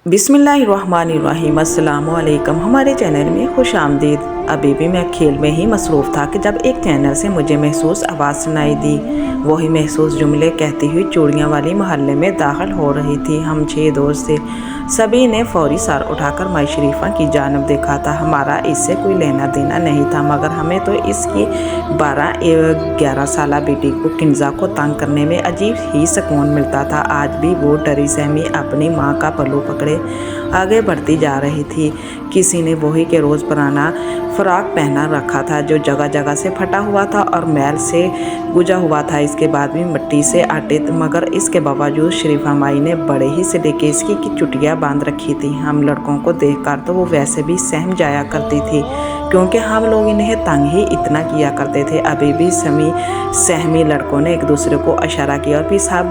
बिस्मिल्लाहिर्रहमानिर्रहीम अस्सलामुअलैकुम। हमारे चैनल में खुश आमदीद। अभी भी मैं खेल में ही मसरूफ़ था कि जब एक चैनल से मुझे महसूस आवाज़ सुनाई दी। वही महसूस जुमले कहती हुई चूड़ियाँ वाली मोहल्ले में दाखिल हो रही थी। हम 6 दोस्त थे। सभी ने फौरी सर उठाकर माई शरीफा की जानब देखा था। हमारा इससे कोई लेना देना नहीं था, मगर हमें तो इसकी 12-11 साला बेटी को किन्जा को तंग करने में अजीब ही सुकून मिलता था। आज भी वो डरी सहमी अपनी माँ का पल्लू पकड़े आगे बढ़ती जा रही थी। किसी ने वही के रोज़ पुराना फ़्रॉक पहना रखा था जो जगह जगह से फटा हुआ था और मैल से गुजा हुआ था। इसके बाद भी मिट्टी से आटे, मगर इसके बावजूद शरीफा माई ने बड़े ही से लेके इसकी चुटियाँ बांध रखी थी। हम लड़कों को देखकर तो वो वैसे भी सहम जाया करती थी, क्योंकि हम लोग इन्हें तंग ही इतना किया करते थे। अभी भी सहमी लड़कों ने एक दूसरे को इशारा किया और फिर सब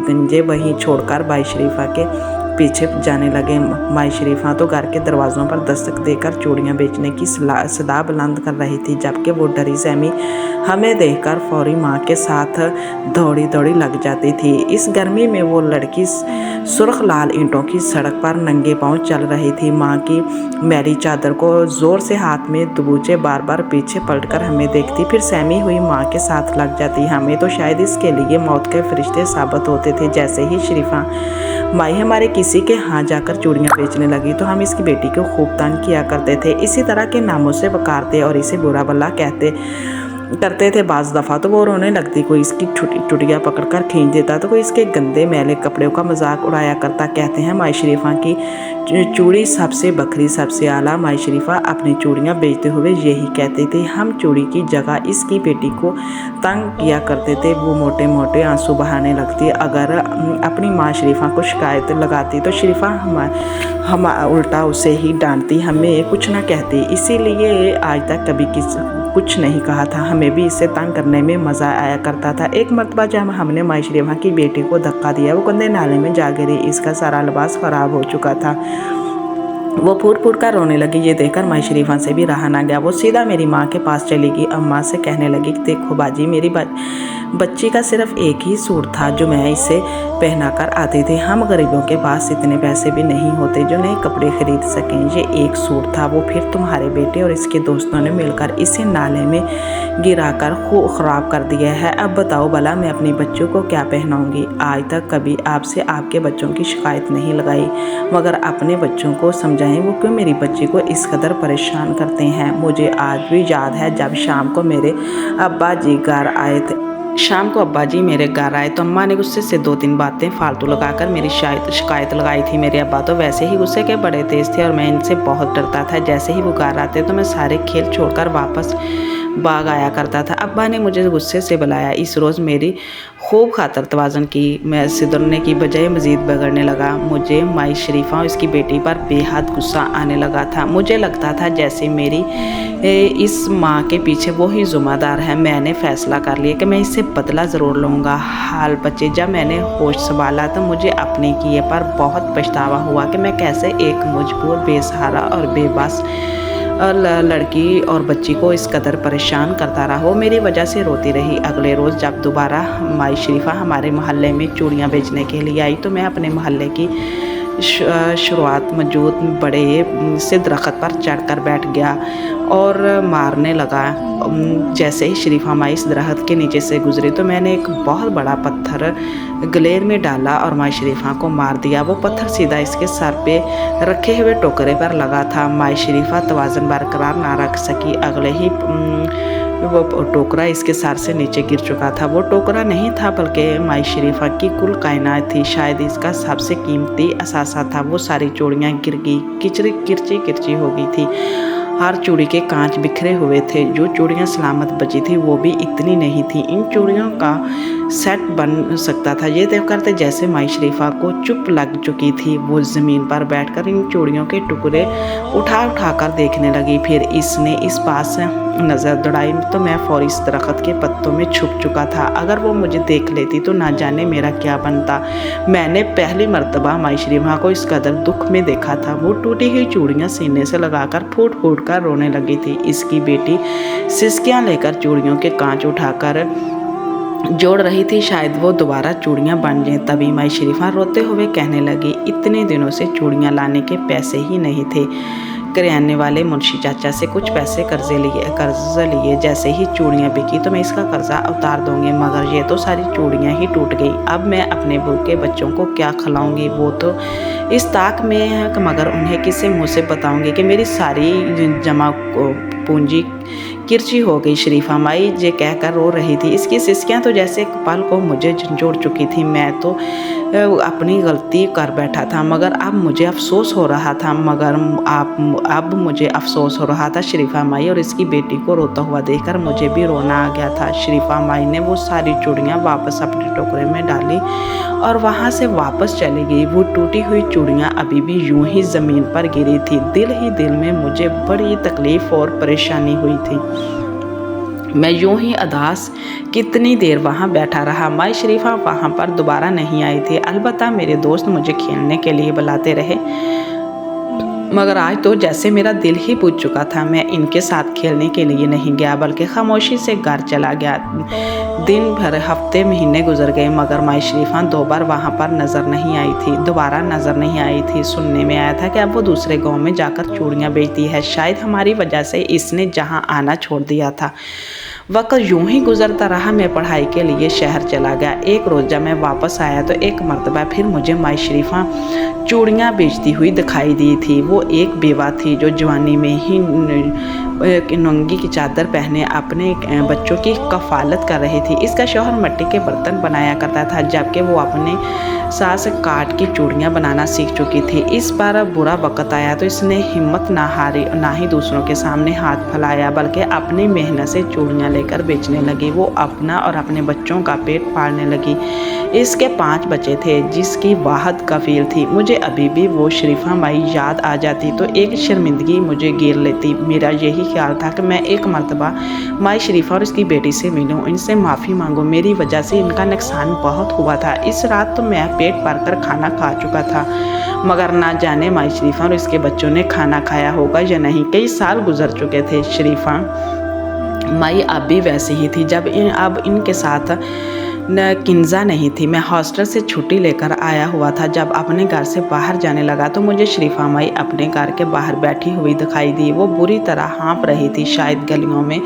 गंजे वहीं छोड़कर भाई शरीफा के पीछे जाने लगे। माई शरीफा तो घर के दरवाज़ों पर दस्तक देकर चूड़ियाँ बेचने की सदा बुलंद कर रही थी, जबकि वो डरी सहमी हमें देखकर फौरी माँ के साथ दौड़ी दौड़ी लग जाती थी। इस गर्मी में वो लड़की सुर्ख लाल ईंटों की सड़क पर नंगे पांव चल रही थी। माँ की मैली चादर को ज़ोर से हाथ में दबोचे बार बार पीछे पलटकर हमें देखती, फिर सहमी हुई माँ के साथ लग जाती। हमें तो शायद इसके लिए मौत के फरिश्ते साबित होते थे। जैसे ही शरीफा माई हमारे किसी के यहाँ जाकर चूड़ियाँ बेचने लगी तो हम इसकी बेटी को खूब तंग किया करते थे। इसी तरह के नामों से पुकारते और इसे बुरा भला करते थे। बाज़ दफ़ा तो वो रोने लगती, कोई इसकी चुटिया पकड़कर खींच देता तो कोई इसके गंदे मैले कपड़ों का मजाक उड़ाया करता। कहते हैं माई शरीफा की चूड़ी सबसे बखरी सबसे आला। माई शरीफा अपनी चूड़ियाँ बेचते हुए यही कहते थे। हम चूड़ी की जगह इसकी बेटी को तंग किया करते थे। वो मोटे मोटे आंसू बहाने लगती। अगर अपनी माँ शरीफा को शिकायत लगाती तो शरीफा हम उल्टा उसे ही डांटती, हमें कुछ ना कहती। इसीलिए आज तक कभी कुछ नहीं कहा था। हमें भी इसे तंग करने में मज़ा आया करता था। एक मरतबा जब हमने माई शरीफा की बेटी को धक्का दिया, वो गंदे नाले में जा गिरी। इसका सारा लिबास ख़राब हो चुका था। वो फूट फूट कर रोने लगी। ये देखकर माई शरीफा से भी रहा ना गया। वो सीधा मेरी माँ के पास चली गई। अम्मा से कहने लगी, देखो बाजी, मेरी बच्ची का सिर्फ एक ही सूट था जो मैं इसे पहना कर आती थी। हम गरीबों के पास इतने पैसे भी नहीं होते जो नए कपड़े खरीद सकें। ये एक सूट था, वो फिर तुम्हारे बेटे और इसके दोस्तों ने मिलकर इसे नाले में गिराकर खूब ख़राब कर दिया है। अब बताओ भला मैं अपनी बच्चों को क्या पहनाऊँगी। आज तक कभी आपसे आपके बच्चों की शिकायत नहीं लगाई, मगर अपने बच्चों को समझाएं वो क्यों मेरी बच्ची को इस कदर परेशान करते हैं। मुझे आज भी याद है जब शाम को मेरे अब्बा जी घर आए थे। अब्बा जी मेरे घर आए तो अम्मा ने गुस्से से 2-3 बातें फालतू लगाकर मेरी शिकायत लगाई थी। मेरे अब्बा तो वैसे ही गुस्से के बड़े तेज़ थे और मैं इनसे बहुत डरता था। जैसे ही वो घर आते तो मैं सारे खेल छोड़कर वापस भाग आया करता था। अब्बा ने मुझे गुस्से से बुलाया। इस रोज़ मेरी खूब खातर तवाज़न की। मैं सुधरने की बजाय मज़ीद बिगड़ने लगा। मुझे माई शरीफा और इसकी बेटी पर बेहद गुस्सा आने लगा था। मुझे लगता था जैसे मेरी इस माँ के पीछे वही ज़िम्मेदार है। मैंने फ़ैसला कर लिया कि मैं इससे बदला ज़रूर लूँगा। हाल बच्चे जब मैंने होश संभाला तो मुझे अपने किए पर बहुत पछतावा हुआ कि मैं कैसे एक मजबूर, बेसहारा और बेबस लड़की और बच्ची को इस कदर परेशान करता रहा। वो मेरी वजह से रोती रही। अगले रोज़ जब दोबारा माई शरीफा हमारे मोहल्ले में चूड़ियाँ बेचने के लिए आई तो मैं अपने मोहल्ले की शुरुआत मौजूद बड़े से दरख्त पर चढ़कर बैठ गया और मारने लगा। जैसे ही शरीफा माई इस दरख्त के नीचे से गुजरी तो मैंने एक बहुत बड़ा पत्थर गलेर में डाला और माई शरीफा को मार दिया। वो पत्थर सीधा इसके सर पे रखे हुए टोकरे पर लगा था। माई शरीफा तवाज़न बरकरार ना रख सकी। अगले ही वो टोकरा इसके सर से नीचे गिर चुका था। वो टोकरा नहीं था बल्कि माई शरीफा की कुल कायनात थी। शायद इसका सबसे कीमती असासा था। वो सारी चूड़ियाँ गिर गई, किरची हो गई थी। हर चूड़ी के कांच बिखरे हुए थे। जो चूड़ियाँ सलामत बची थी वो भी इतनी नहीं थी। इन चूड़ियों का सेट बन सकता था। ये देखकर जैसे माई शरीफा को चुप लग चुकी थी। वो ज़मीन पर बैठकर इन चूड़ियों के टुकड़े उठा कर देखने लगी। फिर इसने इस पास नज़र दौड़ाई तो मैं फौरी इस दरख्त के पत्तों में छुप चुका था। अगर वो मुझे देख लेती तो ना जाने मेरा क्या बनता। मैंने पहली मर्तबा माई शरीफा को इस कदर दुख में देखा था। वो टूटी हुई चूड़ियाँ सीने से लगाकर फूट फूट कर रोने लगी थी। इसकी बेटी सिसकियाँ लेकर चूड़ियों के कांच उठाकर जोड़ रही थी, शायद वो दोबारा चूड़ियाँ बन जाएं। तभी माई शरीफा रोते हुए कहने लगी, इतने दिनों से चूड़ियाँ लाने के पैसे ही नहीं थे। करियाने वाले मुंशी चाचा से कुछ पैसे कर्ज लिए। जैसे ही चूड़ियाँ बिकी तो मैं इसका कर्जा उतार दूंगी, मगर ये तो सारी चूड़ियाँ ही टूट गई। अब मैं अपने भूखे बच्चों को क्या खिलाऊंगी? वो तो इस ताक में है, मगर उन्हें किससे मुँह से बताऊंगी कि मेरी सारी जमा पूंजी किरची हो गई। शरीफा माई जे कहकर रो रही थी। इसकी सिसकियाँ तो जैसे कपाल को मुझे झंझोड़ चुकी थी। मैं तो अपनी गलती कर बैठा था, मगर अब मुझे अफसोस हो रहा था। अब मुझे अफसोस हो रहा था शरीफा माई, और इसकी बेटी को रोता हुआ देखकर मुझे भी रोना आ गया था। शरीफा माई ने वो सारी चूड़ियाँ वापस अपने टोकरे में डाली और वहाँ से वापस चली गई। वो टूटी हुई चूड़ियाँ अभी भी यूं ही ज़मीन पर गिरी थी। दिल ही दिल में मुझे बड़ी तकलीफ़ और परेशानी हुई थी। मैं यूं ही अदास कितनी देर वहाँ बैठा रहा। माई शरीफा वहाँ पर दोबारा नहीं आई थी। अलबत्ता मेरे दोस्त मुझे खेलने के लिए बुलाते रहे, मगर आज तो जैसे मेरा दिल ही बुझ चुका था। मैं इनके साथ खेलने के लिए नहीं गया, बल्कि खामोशी से घर चला गया। दिन भर, हफ्ते, महीने गुजर गए, मगर माई शरीफा दोबारा वहाँ पर दोबारा नज़र नहीं आई थी। सुनने में आया था कि अब वो दूसरे गांव में जाकर चूड़ियाँ बेचती है। शायद हमारी वजह से इसने जहाँ आना छोड़ दिया था। वक्त यूं ही गुजरता रहा। मैं पढ़ाई के लिए शहर चला गया। एक रोज़ जब मैं वापस आया तो एक मर्तबा फिर मुझे माई शरीफा चूड़ियाँ बेचती हुई दिखाई दी थी। वो एक बेवा थी जो जवानी में ही नंगी की चादर पहने अपने बच्चों की कफालत कर रही थी। इसका शौहर मिट्टी के बर्तन बनाया करता था, जबकि वो अपने सास काट की चूड़ियाँ बनाना सीख चुकी थी। इस बार बुरा वक्त आया तो इसने हिम्मत ना हारी, ना ही दूसरों के सामने हाथ फैलाया, बल्कि अपनी मेहनत से चूड़ियाँ लेकर बेचने लगी। वो अपना और अपने बच्चों का पेट पालने लगी। इसके 5 बच्चे थे, जिसकी वाहद कफील थी। मुझे अभी भी वो शरीफा माई याद आ जाती तो एक शर्मिंदगी मुझे घेर लेती। मेरा यही ख्याल था कि मैं एक मर्तबा माई शरीफा और उसकी बेटी से मिलूं, इनसे माफ़ी मांगूं। मेरी वजह से इनका नुकसान बहुत हुआ था। इस रात तो मैं पेट भरकर खाना खा चुका था, मगर ना जाने माई शरीफा और इसके बच्चों ने खाना खाया होगा या नहीं। कई साल गुजर चुके थे। शरीफा माई अब भी वैसी ही थी। अब इनके साथ न किन्जा नहीं थी। मैं हॉस्टल से छुट्टी लेकर आया हुआ था। जब अपने घर से बाहर जाने लगा तो मुझे शरीफा माई अपने घर के बाहर बैठी हुई दिखाई दी। वो बुरी तरह हाँफ रही थी, शायद गलियों में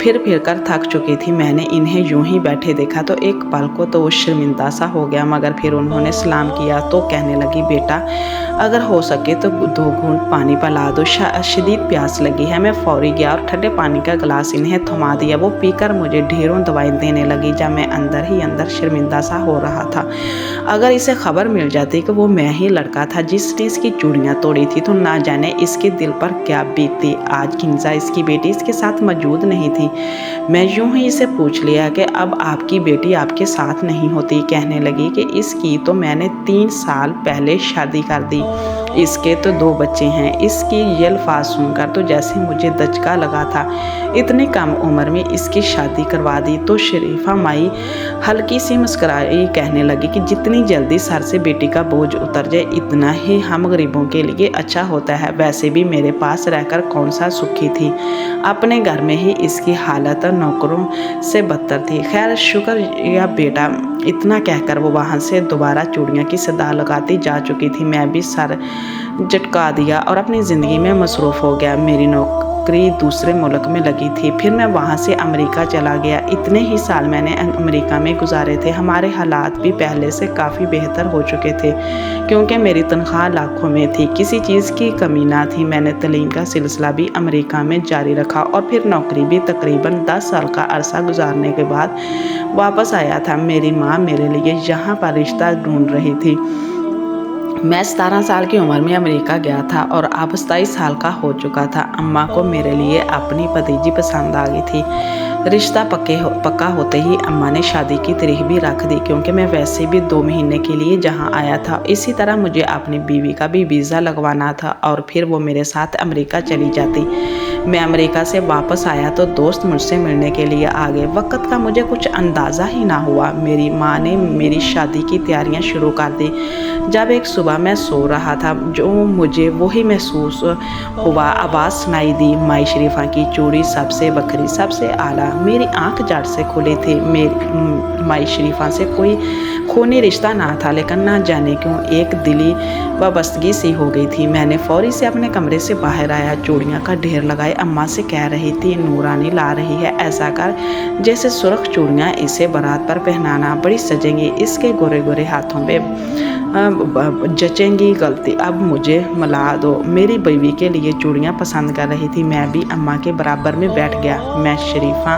फिर कर थक चुकी थी। मैंने इन्हें यूं ही बैठे देखा तो एक पल को तो वो शर्मिंदा सा हो गया, मगर फिर उन्होंने सलाम किया तो कहने लगी, बेटा अगर हो सके तो 2 घूंट पानी पिला दो, शदीद प्यास लगी है। मैं फौरी गया और ठंडे पानी का गिलास इन्हें थमा दिया। वो पीकर मुझे ढेरों दवाई देने लगी। जब मैं अंदर ही अंदर शर्मिंदा सा हो रहा था, अगर इसे खबर मिल जाती कि वो मैं ही लड़का था जिसने इसकी चूड़ियाँ तोड़ी थी, तो ना जाने इसके दिल पर क्या बीतती। आज किन्जा इसकी बेटी इसके साथ मौजूद नहीं थी। मैं यूं ही इसे पूछ लिया कि अब आपकी बेटी आपके साथ नहीं होती। कहने लगी कि इसकी तो मैंने 3 साल पहले शादी कर दी। इसके तो 2 बच्चे हैं। इसकी ये अल्फाज सुनकर तो जैसे मुझे दचका लगा था। इतनी कम उम्र में इसकी शादी करवा दी। तो शरीफा माई हल्की सी मुस्कुराई, कहने लगी कि जितनी जल्दी सर से बेटी का बोझ उतर जाए इतना ही हम गरीबों के लिए अच्छा होता है। वैसे भी मेरे पास रहकर कौन सा सुखी थी। अपने घर में ही इसकी हालत नौकरों से बदतर थी। खैर शुक्र या बेटा, इतना कहकर वो वहाँ से दोबारा चूड़ियाँ की सदा लगाती जा चुकी थी। मैं भी सर झटका दिया और अपनी ज़िंदगी में मसरूफ़ हो गया। मेरी नौकरी दूसरे मुल्क में लगी थी। फिर मैं वहाँ से अमेरिका चला गया। इतने ही साल मैंने अमेरिका में गुजारे थे। हमारे हालात भी पहले से काफ़ी बेहतर हो चुके थे, क्योंकि मेरी तनख्वाह लाखों में थी। किसी चीज़ की कमी ना थी। मैंने तालीम का सिलसिला भी अमेरिका में जारी रखा और फिर नौकरी भी तकरीबन 10 साल का अरसा गुजारने के बाद वापस आया था। मेरी माँ मेरे लिए यहाँ पर रिश्ता ढूंढ रही थी। मैं 17 साल की उम्र में अमेरिका गया था और अब 27 साल का हो चुका था। अम्मा को मेरे लिए अपनी भतीजी पसंद आ गई थी। रिश्ता पक्का होते ही अम्मा ने शादी की तारीख भी रख दी, क्योंकि मैं वैसे भी 2 महीने के लिए जहां आया था। इसी तरह मुझे अपनी बीवी का भी वीज़ा लगवाना था और फिर वो मेरे साथ अमेरिका चली जाती। मैं अमेरिका से वापस आया तो दोस्त मुझसे मिलने के लिए आ गए। वक्त का मुझे कुछ अंदाज़ा ही ना हुआ। मेरी माँ ने मेरी शादी की तैयारियां शुरू कर दी। जब एक सुबह मैं सो रहा था, जो मुझे वही महसूस हुआ, आवाज़ सुनाई दी, माई शरीफा की चूड़ी सबसे बखरी, सबसे आला। लगा। मेरी आंख झट से खुली थी। मेरी माई शरीफा से कोई खूनी रिश्ता ना था, लेकिन ना जाने क्यों एक दिली वाबस्तगी सी हो गई थी। मैंने फौरी से अपने कमरे से बाहर आया, चूड़ियाँ का ढेर लगाए अम्मा से कह रही थी, नूरानी ला रही है, ऐसा कर जैसे सुर्ख चूड़ियाँ इसे बारात पर पहनाना, बड़ी सजेंगी, इसके गोरे गोरे हाथों पे जचेंगी। गलती अब मुझे मिला दो। मेरी बीवी के लिए चूड़ियाँ पसंद कर रही थी। मैं भी अम्मा के बराबर में बैठ गया। मैं शरीफा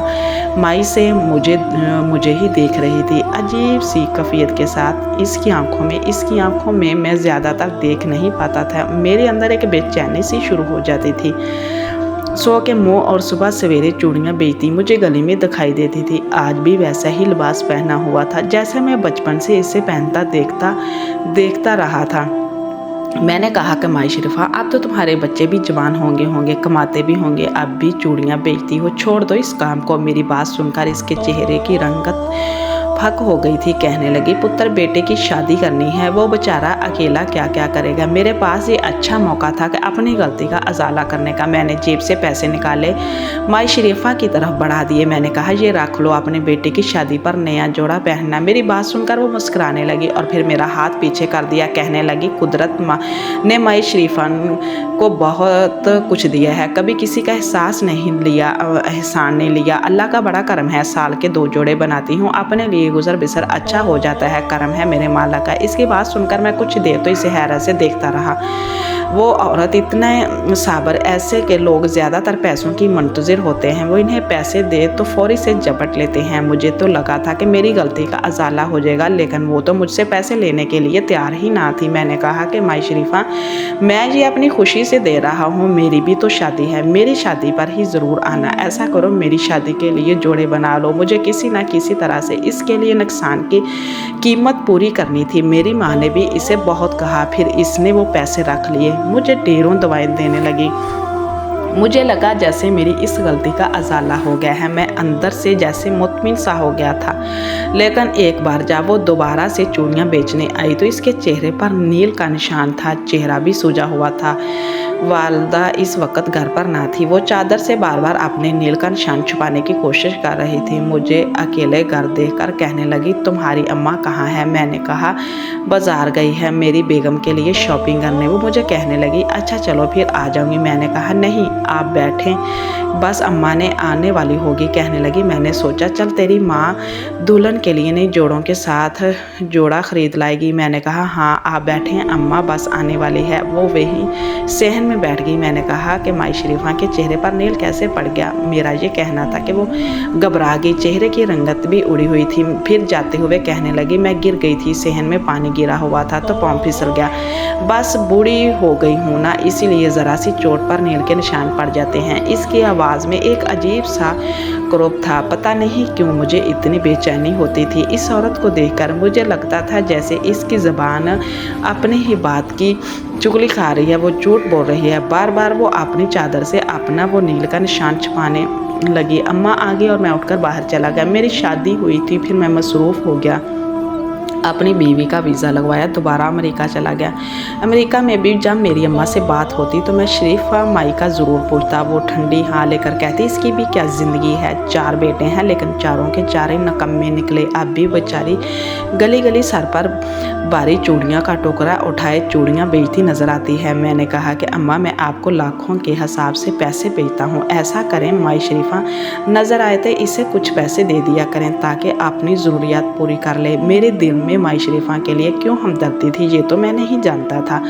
माई से मुझे ही देख रही थी, अजीब सी कैफियत के साथ। इसकी आंखों में मैं ज़्यादातर देख नहीं पाता था। मेरे अंदर एक बेचैनी सी शुरू हो जाती थी। सो के मुँह और सुबह सवेरे चूड़ियाँ बेचती मुझे गली में दिखाई देती थी। आज भी वैसा ही लिबास पहना हुआ था जैसे मैं बचपन से इसे पहनता देखता रहा था। मैंने कहा कि माई शरीफा, अब तो तुम्हारे बच्चे भी जवान होंगे, कमाते भी होंगे, अब भी चूड़ियाँ बेचती हो, छोड़ दो इस काम को। मेरी बात सुनकर इसके चेहरे की रंगत फक हो गई थी। कहने लगी, पुत्र बेटे की शादी करनी है, वो बेचारा अकेला क्या क्या करेगा। मेरे पास ये अच्छा मौका था कि अपनी गलती का अजाला करने का। मैंने जेब से पैसे निकाले, माई शरीफा की तरफ बढ़ा दिए। मैंने कहा, ये रख लो, अपने बेटे की शादी पर नया जोड़ा पहनना। मेरी बात सुनकर वो मुस्कुराने लगी और फिर मेरा हाथ पीछे कर दिया। कहने लगी, कुदरत ने माई शरीफा को बहुत कुछ दिया है, कभी किसी का एहसान नहीं लिया। अल्लाह का बड़ा करम है, साल के 2 जोड़े बनाती हूँ, अपने लिए गुजर बसर अच्छा हो जाता है, करम है मेरे माला का। इसकी बात सुनकर मैं कुछ देर तो इसे हैरत से देखता रहा। वो औरत इतने साबर, ऐसे के लोग ज़्यादातर पैसों की मुंतज़िर होते हैं, वो इन्हें पैसे दे तो फौरी से झपट लेते हैं। मुझे तो लगा था कि मेरी गलती का अजाला हो जाएगा, लेकिन वो तो मुझसे पैसे लेने के लिए तैयार ही ना थी। मैंने कहा कि माई शरीफा, मैं ये अपनी खुशी से दे रहा हूँ, मेरी भी तो शादी है, मेरी शादी पर ही ज़रूर आना। ऐसा करो, मेरी शादी के लिए जोड़े बना लो, मुझे किसी न किसी तरह से इसके लिए नुकसान की कीमत पूरी करनी थी। मेरी माँ ने भी इसे बहुत कहा, फिर इसने वो पैसे रख लिए, मुझे ढेरों दवाएं देने लगी। मुझे लगा जैसे मेरी इस गलती का अजाला हो गया है। मैं अंदर से जैसे मुतमिन सा हो गया था। लेकिन एक बार जब वो दोबारा से चूड़ियाँ बेचने आई तो इसके चेहरे पर नील का निशान था, चेहरा भी सूजा हुआ था। वालदा इस वक्त घर पर ना थी। वो चादर से बार बार अपने नील का निशान छुपाने की कोशिश कर रही थी। मुझे अकेले घर देखकर कहने लगी, तुम्हारी अम्मा कहाँ है? मैंने कहा, बाजार गई है मेरी बेगम के लिए शॉपिंग करने। वो मुझे कहने लगी, अच्छा चलो फिर आ जाऊंगी। मैंने कहा, नहीं आप बैठें, बस अम्मा ने आने वाली होगी। कहने लगी, मैंने सोचा चल तेरी माँ दुल्हन के लिए नई जोड़ों के साथ जोड़ा खरीद लाएगी। मैंने कहा, हाँ आप बैठें, अम्मा बस आने वाली है। वो वहीं सहन में बैठ गई। मैंने कहा कि माई शरीफा के चेहरे पर नील कैसे पड़ गया? मेरा ये कहना था कि वो घबरा गई, चेहरे की रंगत भी उड़ी हुई थी। फिर जाते हुए कहने लगी, मैं गिर गई थी, सहन में पानी गिरा हुआ था तो पाँव फिसल गया, बस बूढ़ी हो गई हूँ ना, इसीलिए ज़रा सी चोट पर नील के निशान पड़ जाते हैं। इसकी आवाज़ में एक अजीब सा क्रोध था। पता नहीं क्यों मुझे इतनी बेचैनी होती थी। इस औरत को देखकर मुझे लगता था जैसे इसकी ज़बान अपनी ही बात की चुगली खा रही है, वो झूठ बोल रही है। बार बार वो अपनी चादर से अपना वो नील का निशान छुपाने लगी। अम्मा आ गई और मैं उठकर बाहर चला गया। मेरी शादी हुई थी, फिर मैं मसरूफ़ हो गया, अपनी बीवी का वीज़ा लगवाया, दोबारा अमेरिका चला गया। अमेरिका में भी जब मेरी अम्मा से बात होती तो मैं शरीफा माई का ज़रूर पूछता। वो ठंडी हाँ लेकर कहती, इसकी भी क्या ज़िंदगी है, 4 बेटे हैं लेकिन चारों के चारे नकम्मे निकले। अब भी बेचारी गली गली सर पर भारी चूड़ियाँ का टोकरा उठाए चूड़ियाँ बेचती नज़र आती है। मैंने कहा कि अम्मा मैं आपको लाखों के हिसाब से पैसे भेजता हूँ, ऐसा करें माई शरीफा नज़र आए थे, इसे कुछ पैसे दे दिया करें ताकि अपनी ज़रूरियात पूरी कर ले। मेरे दिल में माई शरीफा के लिए क्यों हमदर्दी थी ये तो मैं नहीं जानता था।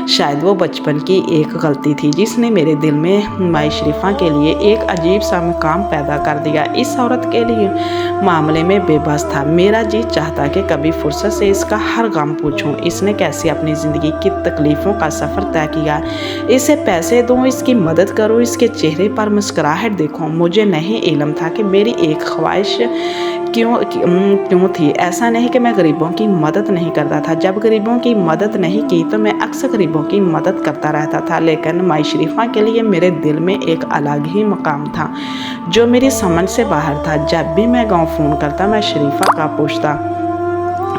शायद वो बचपन की एक गलती थी जिसने मेरे दिल में माई शरीफा के लिए एक अजीब सा मकाम पैदा कर दिया। इस औरत के लिए मामले में बेबस था। मेरा जी चाहता कि कभी फुर्सत से इसका हर गम पूछूं, इसने कैसे अपनी ज़िंदगी की तकलीफ़ों का सफ़र तय किया, इसे पैसे दूं, इसकी मदद करूं, इसके चेहरे पर मुस्कुराहट देखूं। मुझे नहीं इल्म था कि मेरी एक ख्वाहिश क्यों थी। ऐसा नहीं कि मैं गरीबों की मदद नहीं करता था, जब गरीबों की मदद नहीं की तो मैं अक्सर गरीबों की मदद करता रहता था, लेकिन माई शरीफा के लिए मेरे दिल में एक अलग ही मकाम था जो मेरी समझ से बाहर था। जब भी मैं गाँव फ़ोन करता मैं शरीफा का पूछता,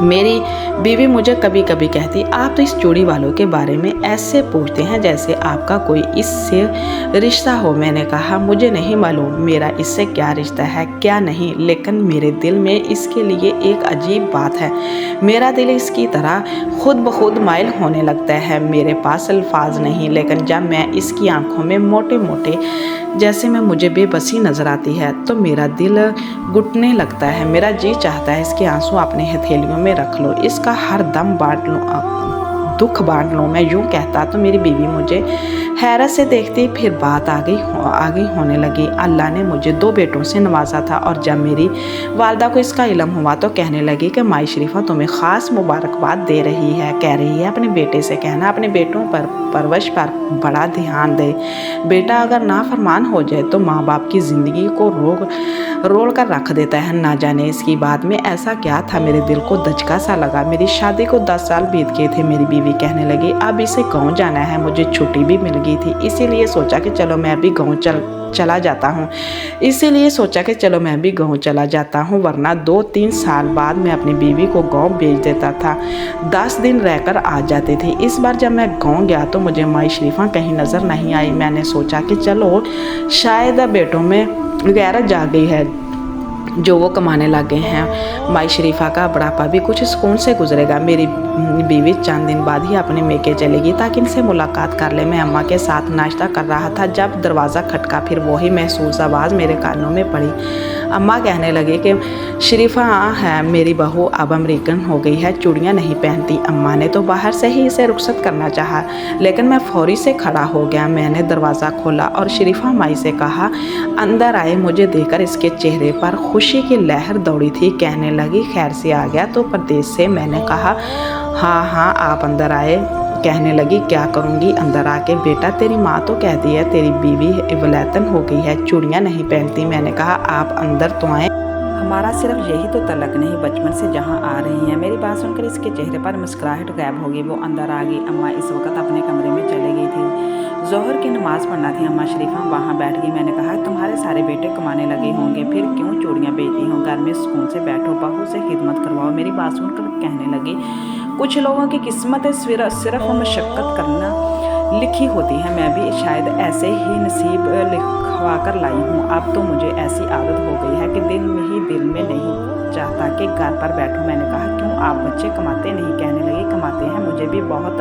मेरी बीवी मुझे कभी कभी कहती, आप तो इस चूड़ी वालों के बारे में ऐसे पूछते हैं जैसे आपका कोई इससे रिश्ता हो। मैंने कहा, मुझे नहीं मालूम मेरा इससे क्या रिश्ता है क्या नहीं, लेकिन मेरे दिल में इसके लिए एक अजीब बात है। मेरा दिल इसकी तरह खुद ब खुद माइल होने लगता है। मेरे पास अल्फाज नहीं, लेकिन जब मैं इसकी आंखों में मोटे मोटे जैसे में मुझे बेबसी नज़र आती है तो मेरा दिल घुटने लगता है। मेरा जी चाहता है इसके आंसू अपने हथेलियों में रख लो, इसका हर दम बांट लो, दुख बांट लो। मैं यूँ कहता तो मेरी बीवी मुझे हैरत से देखती। फिर बात आगे होने लगी। अल्लाह ने मुझे 2 बेटों से नवाजा था और जब मेरी वालदा को इसका इल्म हुआ तो कहने लगी कि माई शरीफा तुम्हें ख़ास मुबारकबाद दे रही है। कह रही है अपने बेटे से कहना अपने बेटों पर परवरिश पर बड़ा ध्यान दे। बेटा अगर नाफरमान हो जाए तो माँ बाप की ज़िंदगी को रोल कर रख देता है। ना जाने इसकी बात में ऐसा क्या था, मेरे दिल को दचका सा लगा। मेरी शादी को 10 साल बीत गए थे। मेरी बीवी कहने लगी, अब इसे गाँव जाना है। मुझे छुट्टी भी मिल गई थी, इसीलिए सोचा कि चलो मैं भी गाँव चला जाता हूँ वरना 2-3 साल बाद मैं अपनी बीवी को गांव भेज देता था। 10 दिन रहकर आ जाती थी। इस बार जब मैं गांव गया तो मुझे माई शरीफा कहीं नज़र नहीं आई। मैंने सोचा कि चलो शायद बेटों में गैरत जा गई है जो वो कमाने लग गए हैं। माई शरीफा का बुढ़ापा भी कुछ सुकून से गुजरेगा। मेरी बीवी चंद दिन बाद ही अपने मेके चलेगी ताकि इनसे मुलाकात कर ले। मैं अम्मा के साथ नाश्ता कर रहा था जब दरवाज़ा खटका, फिर वही महसूस आवाज़ मेरे कानों में पड़ी। अम्मा कहने लगे कि शरीफा है मेरी बहू अब अमेरिकन हो गई है, चूड़ियाँ नहीं पहनती। अम्मा ने तो बाहर से ही इसे रुखसत करना चाहा, लेकिन मैं फौरी से खड़ा हो गया। मैंने दरवाज़ा खोला और शरीफा माई से कहा अंदर आए। मुझे देखकर इसके चेहरे पर खुशी की लहर दौड़ी थी। कहने लगी, खैर से आ गया तो परदेश से? मैंने कहा हाँ आप अंदर आए। कहने लगी, क्या करूँगी अंदर आके? बेटा तेरी माँ तो कहती है तेरी बीवी वलैतन हो गई है, चूड़ियाँ नहीं पहनती। मैंने कहा आप अंदर तो आएँ, हमारा सिर्फ यही तो तलक नहीं बचपन से जहाँ आ रही हैं। मेरी बात सुनकर इसके चेहरे पर मुस्कुराहट गायब हो गई। वो अंदर आ गई। अम्मा इस वक्त अपने कमरे में चली गई थी। जोहर की नमाज़ पढ़ना थी। अम्मा शरीफा वहाँ बैठ गई। मैंने कहा तुम्हारे सारे बेटे कमाने लगे होंगे, फिर क्यों चूड़ियाँ बेचती हो? घर में सुकून से बैठो, बहू से खिदमत करवाओ। मेरी बात सुनकर कहने लगी, कुछ लोगों की किस्मत सिर्फ मशक्क़त करना लिखी होती है। मैं भी शायद ऐसे ही नसीब लिखवा कर लाई हूँ। अब तो मुझे ऐसी आदत हो गई है कि दिल में नहीं चाहता कि घर पर बैठूं। मैंने कहा क्यों आप बच्चे कमाते नहीं? कहने लगे कमाते हैं, मुझे भी बहुत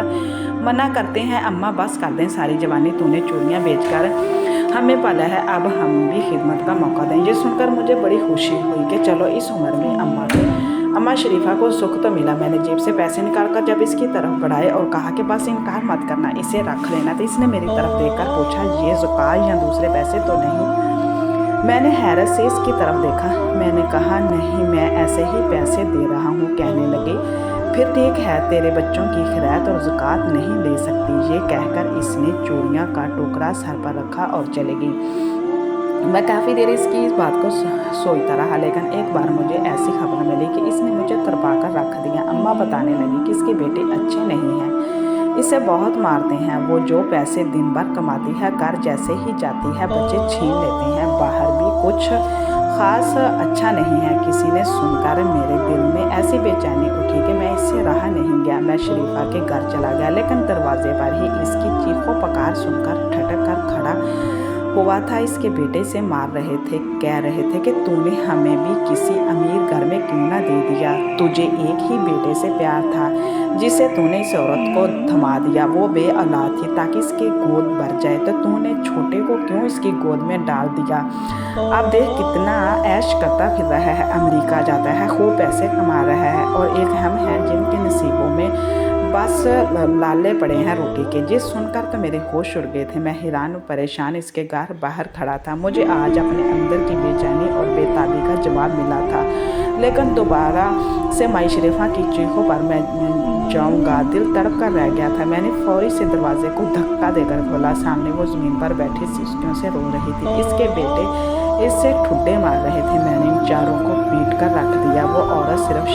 मना करते हैं। अम्मा बस कर दें, सारी जवानी तूने चूड़ियाँ बेचकर हमें पाला है, अब हम भी खिदमत का मौका दें। ये सुनकर मुझे बड़ी खुशी हुई कि चलो इस उम्र में अम्मा शरीफा को सुख तो मिला। मैंने जेब से पैसे निकालकर जब इसकी तरफ बढ़ाए और कहा कि बस इनकार मत करना, इसे रख लेना, तो इसने मेरी तरफ देखकर पूछा, ये ज़कात या दूसरे पैसे तो नहीं? मैंने हैरत से इसकी तरफ देखा। मैंने कहा नहीं, मैं ऐसे ही पैसे दे रहा हूँ। कहने लगे, फिर ठीक है, तेरे बच्चों की खैरात और ज़कात नहीं ले सकती। ये कहकर इसने चूड़ियाँ का टुकड़ा सर पर रखा और चली गई। मैं काफ़ी देर इसकी इस बात को सोचता रहा, लेकिन एक बार मुझे ऐसी खबर मिली कि इसने मुझे तरपा कर रख दिया। अम्मा बताने लगी कि इसके बेटे अच्छे नहीं हैं, इसे बहुत मारते हैं। वो जो पैसे दिन भर कमाती है, घर जैसे ही जाती है बच्चे छीन लेते हैं। बाहर भी कुछ ख़ास अच्छा नहीं है। किसी ने सुनकर मेरे दिल में ऐसी बेचैनी उठी कि मैं इससे रहा नहीं गया। मैं शरीफा के घर चला गया, लेकिन दरवाजे पर ही इसकी चीखों पुकार सुनकर ठटक कर खड़ा हुआ था। इसके बेटे से मार रहे थे, कह रहे थे कि तूने हमें भी किसी अमीर घर में क्यों ना दे दिया? तुझे एक ही बेटे से प्यार था जिसे तूने इस औरत को थमा दिया। वो बे औलाद थी ताकि इसकी गोद भर जाए, तो तूने छोटे को क्यों इसकी गोद में डाल दिया? अब देख कितना ऐश करता फिर रहा है, अमेरिका जाता है, खूब पैसे कमा रहा है, और एक हम हैं जिनके नसीबों में बस लाले पड़े हैं रोटी के। जिस सुनकर तो मेरे होश उड़ गए थे। मैं हैरान और परेशान इसके घर बाहर खड़ा था। मुझे आज अपने अंदर की बेचैनी और बेताबी का जवाब मिला था, लेकिन दोबारा से माई शरीफा की चीखों पर मैं जाऊंगा दिल तड़प कर रह गया था। मैंने फौरी से दरवाजे को धक्का देकर खोला। सामने वो ज़मीन पर बैठी सिस्कियों से रो रही थी। इसके बेटे इससे ठुड्डे मार रहे थे। मैंने इन चारों को पीट कर रख दिया। वो औरत सिर्फ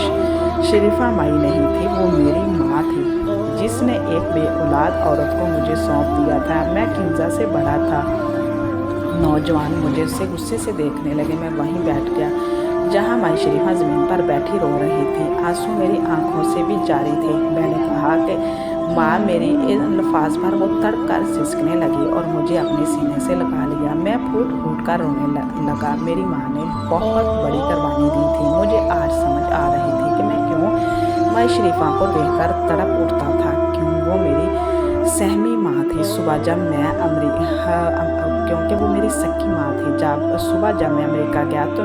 शरीफा माई नहीं थी, वो मेरी माँ थी जिसने एक बे औलाद औरत को मुझे सौंप दिया था। मैं किंजा से बड़ा था। नौजवान मुझे से गुस्से से देखने लगे। मैं वहीं बैठ गया जहाँ माई शरीफा ज़मीन पर बैठी रो रही थी। आंसू मेरी आंखों से भी जारी थे। मैंने कहा कि माँ, मेरी इन अल्फाज पर वो तड़प कर सिसकने लगी और मुझे अपने सीने से लगा लिया। मैं फूट फूट कर रोने लगा। मेरी माँ ने बहुत बड़ी कुर्बानी दी थी। मुझे आज समझ आ रही थी कि मैं क्यों माई शरीफा को देखकर तड़प उठता था, क्यों वो मेरी सहमी माँ थी। सुबह जब मैं क्योंकि वो मेरी सच्ची माँ थी। जब मैं अमेरिका गया तो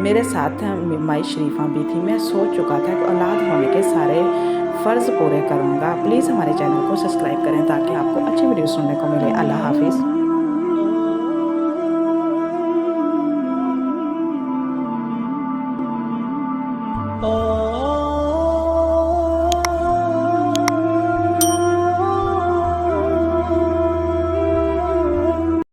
मेरे साथ माई शरीफा भी थी। मैं सोच चुका था कि औलाद होने के सारे फ़र्ज़ पूरे करूँगा। प्लीज़ हमारे चैनल को सब्सक्राइब करें ताकि आपको अच्छी वीडियो सुनने को मिले। अल्लाह हाफिज़।